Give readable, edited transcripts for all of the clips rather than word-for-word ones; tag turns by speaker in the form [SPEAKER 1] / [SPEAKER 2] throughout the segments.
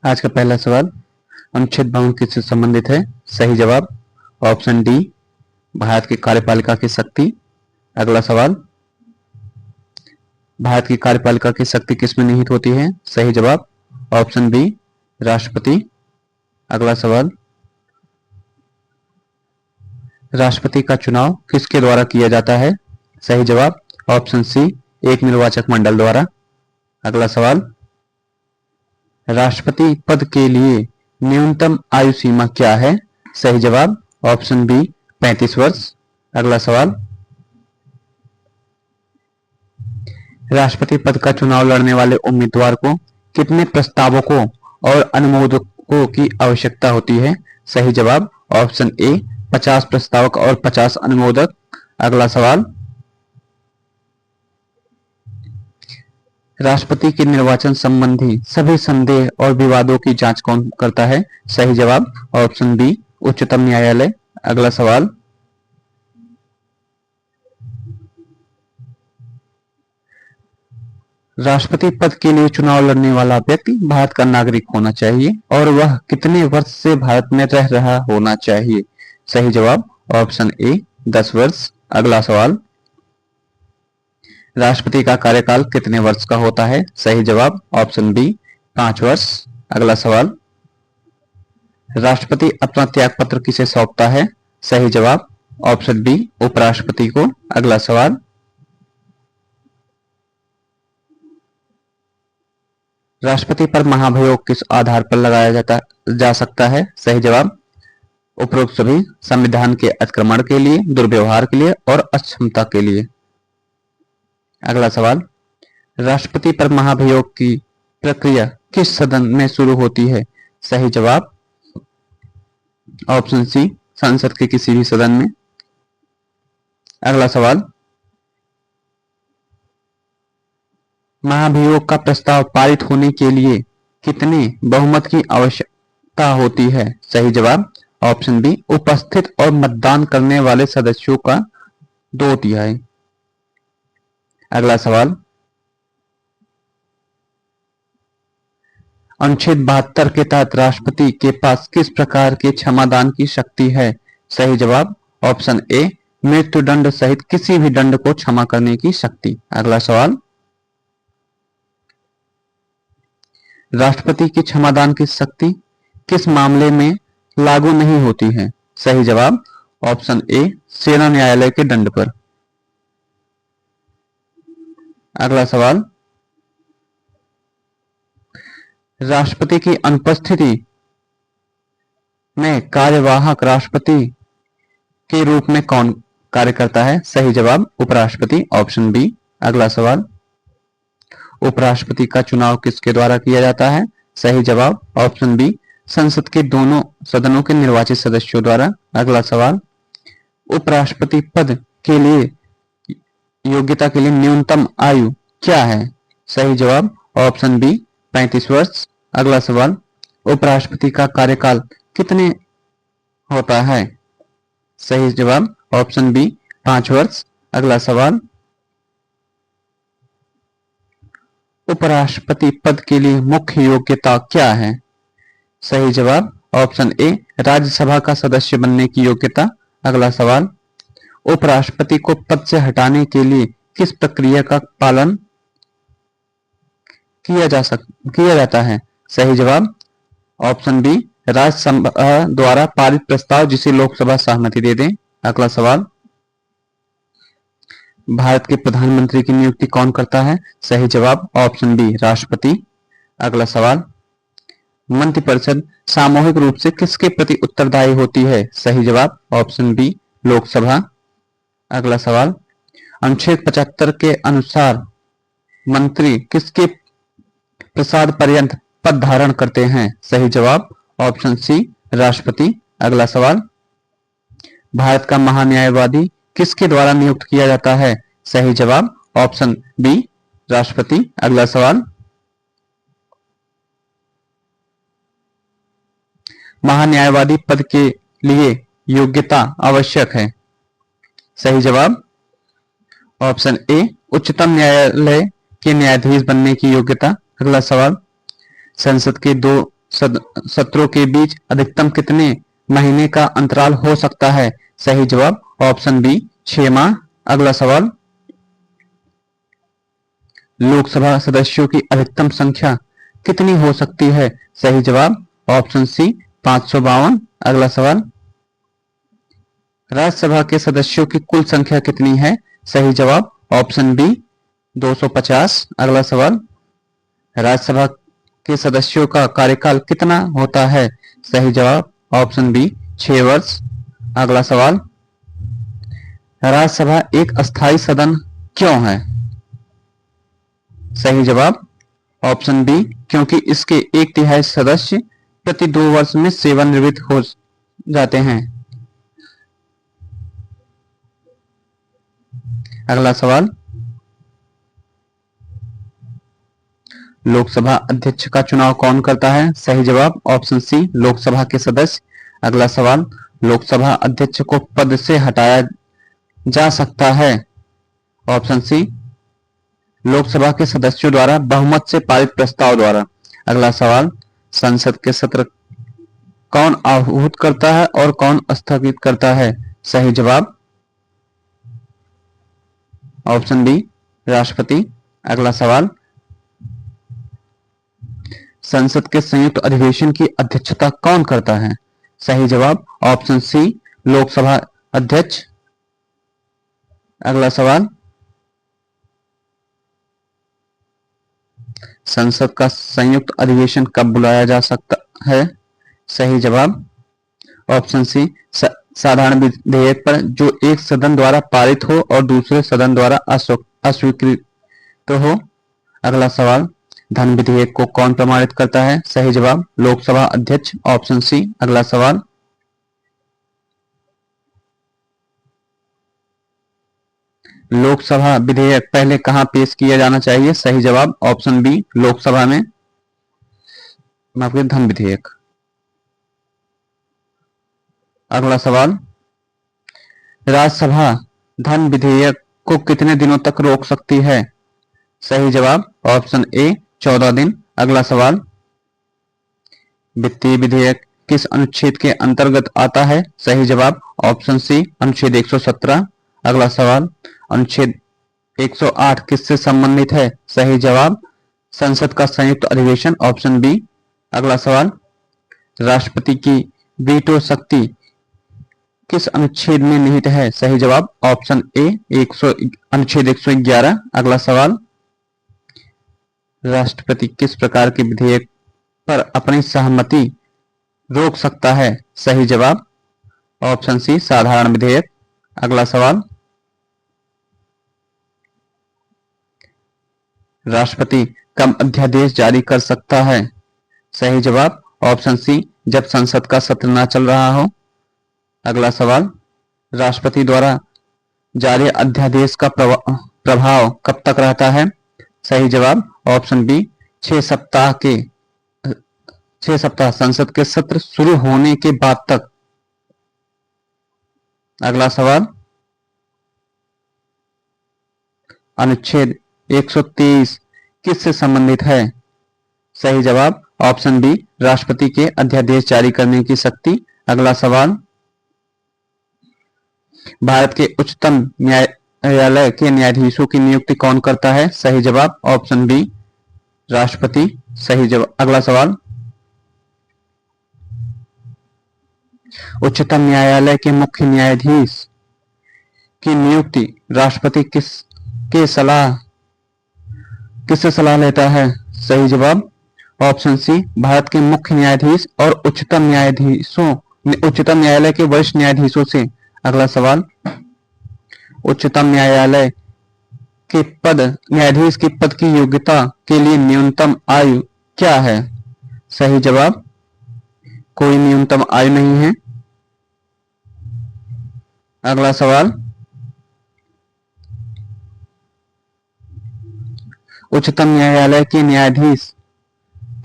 [SPEAKER 1] आज का पहला सवाल अनुच्छेद 52 किससे संबंधित है? सही जवाब ऑप्शन डी, भारत की कार्यपालिका की शक्ति। अगला सवाल, भारत की कार्यपालिका की शक्ति किसमें निहित होती है? सही जवाब ऑप्शन बी, राष्ट्रपति। अगला सवाल, राष्ट्रपति का चुनाव किसके द्वारा किया जाता है? सही जवाब ऑप्शन सी, एक निर्वाचक मंडल द्वारा। अगला सवाल, राष्ट्रपति पद के लिए न्यूनतम आयु सीमा क्या है? सही जवाब ऑप्शन बी, 35 वर्ष। अगला सवाल, राष्ट्रपति पद का चुनाव लड़ने वाले उम्मीदवार को कितने प्रस्तावकों और अनुमोदकों की आवश्यकता होती है? सही जवाब ऑप्शन ए, 50 प्रस्तावक और 50 अनुमोदक। अगला सवाल, राष्ट्रपति के निर्वाचन संबंधी सभी संदेह और विवादों की जांच कौन करता है? सही जवाब ऑप्शन बी, उच्चतम न्यायालय। अगला सवाल, राष्ट्रपति पद के लिए चुनाव लड़ने वाला व्यक्ति भारत का नागरिक होना चाहिए और वह कितने वर्ष से भारत में रह रहा होना चाहिए? सही जवाब ऑप्शन ए, 10 वर्ष। अगला सवाल, राष्ट्रपति का कार्यकाल कितने वर्ष का होता है? सही जवाब ऑप्शन बी, 5 वर्ष। अगला सवाल, राष्ट्रपति अपना त्यागपत्र किसे सौंपता है? सही जवाब ऑप्शन बी, उपराष्ट्रपति को। अगला सवाल, राष्ट्रपति पर महाभियोग किस आधार पर लगाया जा सकता है? सही जवाब उपरोक्त सभी संविधान के अतिक्रमण के लिए, दुर्व्यवहार के लिए और अक्षमता के लिए। अगला सवाल, राष्ट्रपति पर महाभियोग की प्रक्रिया किस सदन में शुरू होती है? सही जवाब ऑप्शन सी, संसद के किसी भी सदन में। अगला सवाल, महाभियोग का प्रस्ताव पारित होने के लिए कितने बहुमत की आवश्यकता होती है? सही जवाब ऑप्शन बी, उपस्थित और मतदान करने वाले सदस्यों का 2/3। अगला सवाल, अनुच्छेद 72 के तहत राष्ट्रपति के पास किस प्रकार के क्षमादान की शक्ति है? सही जवाब ऑप्शन ए, मृत्युदंड सहित किसी भी दंड को क्षमा करने की शक्ति। अगला सवाल, राष्ट्रपति की क्षमादान की शक्ति किस मामले में लागू नहीं होती है? सही जवाब ऑप्शन ए, सेना न्यायालय के दंड पर। अगला सवाल, राष्ट्रपति की अनुपस्थिति में कार्यवाहक राष्ट्रपति के रूप में कौन कार्य करता है? सही जवाब उपराष्ट्रपति ऑप्शन बी। अगला सवाल, उपराष्ट्रपति का चुनाव किसके द्वारा किया जाता है? सही जवाब ऑप्शन बी, संसद के दोनों सदनों के निर्वाचित सदस्यों द्वारा। अगला सवाल, उपराष्ट्रपति पद के लिए योग्यता के लिए न्यूनतम आयु क्या है? सही जवाब ऑप्शन बी, 35 वर्ष। अगला सवाल, उपराष्ट्रपति का कार्यकाल कितने होता है? सही जवाब ऑप्शन बी, 5 वर्ष। अगला सवाल, उपराष्ट्रपति पद के लिए मुख्य योग्यता क्या है? सही जवाब ऑप्शन ए, राज्यसभा का सदस्य बनने की योग्यता। अगला सवाल, उपराष्ट्रपति को पद से हटाने के लिए किस प्रक्रिया का पालन किया जाता है? सही जवाब ऑप्शन बी, राज्यसभा द्वारा पारित प्रस्ताव जिसे लोकसभा सहमति दे दे। अगला सवाल, भारत के प्रधानमंत्री की नियुक्ति कौन करता है? सही जवाब ऑप्शन बी, राष्ट्रपति। अगला सवाल, मंत्रिपरिषद सामूहिक रूप से किसके प्रति उत्तरदायी होती है? सही जवाब ऑप्शन बी, लोकसभा। अगला सवाल, अनुच्छेद 75 के अनुसार मंत्री किसके प्रसाद पर्यंत पद धारण करते हैं? सही जवाब ऑप्शन सी, राष्ट्रपति। अगला सवाल, भारत का महान्यायवादी किसके द्वारा नियुक्त किया जाता है? सही जवाब ऑप्शन बी, राष्ट्रपति। अगला सवाल, महान्यायवादी पद के लिए योग्यता आवश्यक है? सही जवाब ऑप्शन ए, उच्चतम न्यायालय के न्यायाधीश बनने की योग्यता। अगला सवाल, संसद के दो सत्रों के बीच अधिकतम कितने महीने का अंतराल हो सकता है? सही जवाब ऑप्शन बी 6 माह। अगला सवाल, लोकसभा सदस्यों की अधिकतम संख्या कितनी हो सकती है? सही जवाब ऑप्शन सी 552। अगला सवाल, राज्यसभा के सदस्यों की कुल संख्या कितनी है? सही जवाब ऑप्शन बी 250। अगला सवाल, राज्यसभा के सदस्यों का कार्यकाल कितना होता है? सही जवाब ऑप्शन बी 6 वर्ष। अगला सवाल, राज्यसभा एक अस्थायी सदन क्यों है? सही जवाब ऑप्शन बी क्योंकि इसके 1/3 सदस्य प्रति 2 वर्ष में सेवानिवृत्त हो जाते हैं। अगला सवाल, लोकसभा अध्यक्ष का चुनाव कौन करता है? सही जवाब ऑप्शन सी लोकसभा के सदस्य। अगला सवाल, लोकसभा अध्यक्ष को पद से हटाया जा सकता है? ऑप्शन सी लोकसभा के सदस्यों द्वारा बहुमत से पारित प्रस्ताव द्वारा। अगला सवाल, संसद के सत्र कौन आहूत करता है और कौन स्थगित करता है? सही जवाब ऑप्शन बी राष्ट्रपति। अगला सवाल, संसद के संयुक्त अधिवेशन की अध्यक्षता कौन करता है? सही जवाब ऑप्शन सी लोकसभा अध्यक्ष। अगला सवाल, संसद का संयुक्त अधिवेशन कब बुलाया जा सकता है? सही जवाब ऑप्शन सी साधारण विधेयक पर जो एक सदन द्वारा पारित हो और दूसरे सदन द्वारा अस्वीकृत हो। अगला सवाल, धन विधेयक को कौन प्रमाणित करता है? सही जवाब लोकसभा अध्यक्ष ऑप्शन सी। अगला सवाल, लोकसभा विधेयक पहले कहां पेश किया जाना चाहिए? सही जवाब ऑप्शन बी लोकसभा में। धन विधेयक। अगला सवाल, राज्यसभा धन विधेयक को कितने दिनों तक रोक सकती है? सही जवाब ऑप्शन ए 14 दिन। अगला सवाल, वित्तीय विधेयक किस अनुच्छेद के अंतर्गत आता है? सही जवाब ऑप्शन सी अनुच्छेद 117। अगला सवाल, अनुच्छेद 108 किससे संबंधित है? सही जवाब संसद का संयुक्त अधिवेशन ऑप्शन बी। अगला सवाल, राष्ट्रपति की वीटो शक्ति किस अनुच्छेद में निहित है? सही जवाब ऑप्शन ए अनुच्छेद 111। अगला सवाल, राष्ट्रपति किस प्रकार के विधेयक पर अपनी सहमति रोक सकता है? सही जवाब ऑप्शन सी साधारण विधेयक। अगला सवाल, राष्ट्रपति कब अध्यादेश जारी कर सकता है? सही जवाब ऑप्शन सी जब संसद का सत्र न चल रहा हो। अगला सवाल, राष्ट्रपति द्वारा जारी अध्यादेश का प्रभाव कब तक रहता है? सही जवाब ऑप्शन बी 6 सप्ताह संसद के सत्र शुरू होने के बाद तक। अगला सवाल, अनुच्छेद 123 किससे संबंधित है? सही जवाब ऑप्शन बी राष्ट्रपति के अध्यादेश जारी करने की शक्ति। अगला सवाल, भारत के उच्चतम न्यायालय के न्यायाधीशों की नियुक्ति कौन करता है? सही जवाब ऑप्शन बी राष्ट्रपति। सही जवाब। अगला सवाल, उच्चतम न्यायालय के मुख्य न्यायाधीश की नियुक्ति राष्ट्रपति किससे सलाह लेता है? सही जवाब ऑप्शन सी भारत के मुख्य न्यायाधीश और उच्चतम न्यायालय के वरिष्ठ न्यायाधीशों से। अगला सवाल, उच्चतम न्यायालय के न्यायाधीश के पद की योग्यता के लिए न्यूनतम आयु क्या है? सही जवाब कोई न्यूनतम आयु नहीं है। अगला सवाल, उच्चतम न्यायालय के न्यायाधीश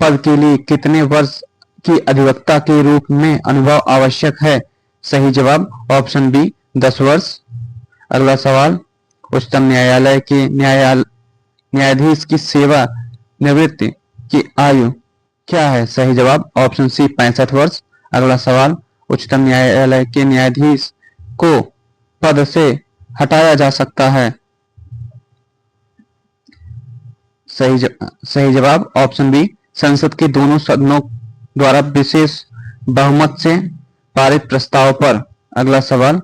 [SPEAKER 1] पद के लिए कितने वर्ष की अधिवक्ता के रूप में अनुभव आवश्यक है? सही जवाब ऑप्शन बी 10 वर्ष। अगला सवाल, उच्चतम न्यायालय के न्यायाधीश की सेवा निवृत्ति की आयु क्या है? सही जवाब ऑप्शन सी 65 वर्ष। अगला सवाल, उच्चतम न्यायालय के न्यायाधीश को पद से हटाया जा सकता है? सही जवाब ऑप्शन बी, संसद के दोनों सदनों द्वारा विशेष बहुमत से पारित प्रस्ताव पर। अगला सवाल,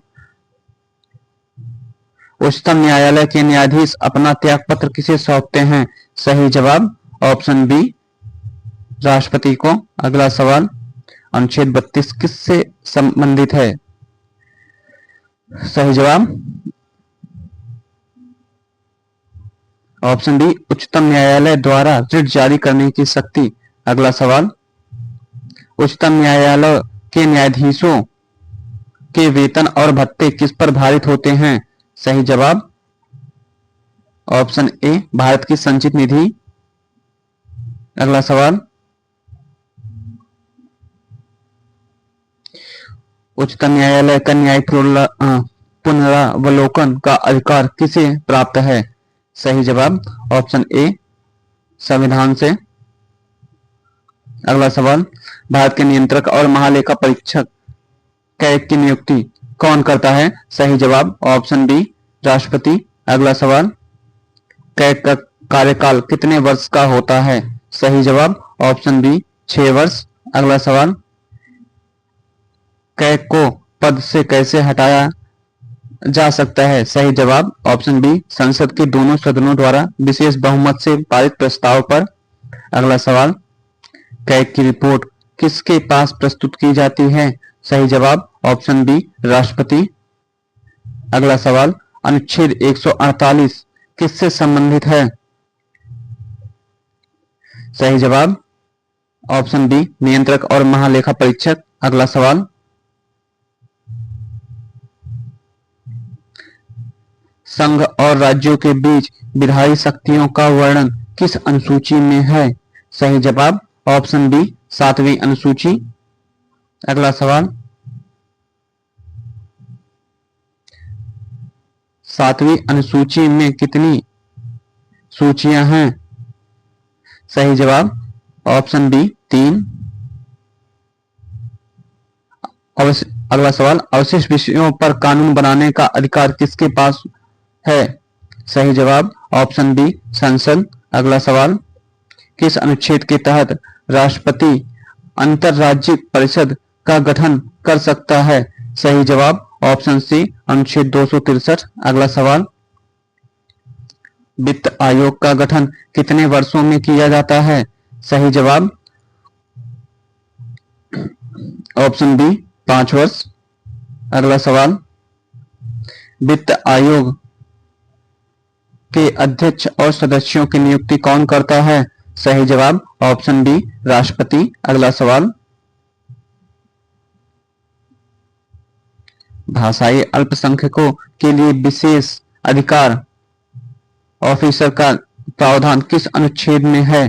[SPEAKER 1] उच्चतम न्यायालय के न्यायाधीश अपना त्यागपत्र किसे सौंपते हैं? सही जवाब ऑप्शन बी, राष्ट्रपति को। अगला सवाल, अनुच्छेद 32 किससे संबंधित है? सही जवाब ऑप्शन डी, उच्चतम न्यायालय द्वारा रिट जारी करने की शक्ति। अगला सवाल, उच्चतम न्यायालय के न्यायाधीशों के वेतन और भत्ते किस पर भारित होते हैं? सही जवाब ऑप्शन ए, भारत की संचित निधि। अगला सवाल, उच्चतम न्यायालय का न्यायिक पुनरावलोकन का अधिकार किसे प्राप्त है? सही जवाब ऑप्शन ए, संविधान से। अगला सवाल, भारत के नियंत्रक और महालेखा परीक्षक कैग की नियुक्ति कौन करता है? सही जवाब ऑप्शन बी, राष्ट्रपति। अगला सवाल, कैग का कार्यकाल कितने वर्ष का होता है? सही जवाब ऑप्शन बी, 6 वर्ष। अगला सवाल, कैग को पद से कैसे हटाया जा सकता है? सही जवाब ऑप्शन बी, संसद के दोनों सदनों द्वारा विशेष बहुमत से पारित प्रस्ताव पर। अगला सवाल, कैग की रिपोर्ट किसके पास प्रस्तुत की जाती है? सही जवाब ऑप्शन बी, राष्ट्रपति। अगला सवाल, अनुच्छेद 148 किससे संबंधित है? सही जवाब ऑप्शन बी, नियंत्रक और महालेखा परीक्षक। अगला सवाल, संघ और राज्यों के बीच विधायी शक्तियों का वर्णन किस अनुसूची में है? सही जवाब ऑप्शन बी, 7वीं अनुसूची। अगला सवाल, 7वीं अनुसूची में कितनी सूचियां हैं? सही जवाब ऑप्शन बी, 3। अगला सवाल, अवशिष्ट विषयों पर कानून बनाने का अधिकार किसके पास है? सही जवाब ऑप्शन बी, संसद। अगला सवाल, किस अनुच्छेद के तहत राष्ट्रपति अंतरराज्यिक परिषद का गठन कर सकता है? सही जवाब ऑप्शन सी, अनुच्छेद 263। अगला सवाल, वित्त आयोग का गठन कितने वर्षों में किया जाता है? सही जवाब ऑप्शन बी, 5 वर्ष। अगला सवाल, वित्त आयोग के अध्यक्ष और सदस्यों की नियुक्ति कौन करता है? सही जवाब ऑप्शन बी, राष्ट्रपति। अगला सवाल, भाषाई अल्पसंख्यकों के लिए विशेष अधिकार ऑफिसर का प्रावधान किस अनुच्छेद में है?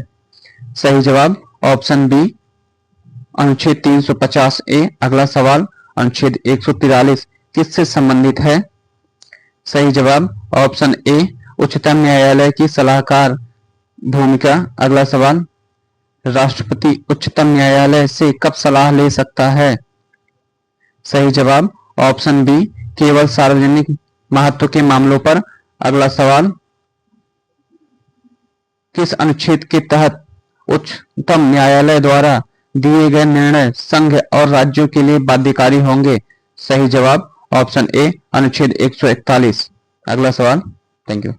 [SPEAKER 1] सही जवाब ऑप्शन बी, अनुच्छेद 350 ए। अगला सवाल, अनुच्छेद 143 किससे संबंधित है? सही जवाब ऑप्शन ए, उच्चतम न्यायालय की सलाहकार भूमिका। अगला सवाल, राष्ट्रपति उच्चतम न्यायालय से कब सलाह ले सकता है? सही जवाब ऑप्शन बी, केवल सार्वजनिक महत्व के मामलों पर। अगला सवाल, किस अनुच्छेद के तहत उच्चतम न्यायालय द्वारा दिए गए निर्णय संघ और राज्यों के लिए बाध्यकारी होंगे? सही जवाब ऑप्शन ए, अनुच्छेद 141। अगला सवाल। Thank you.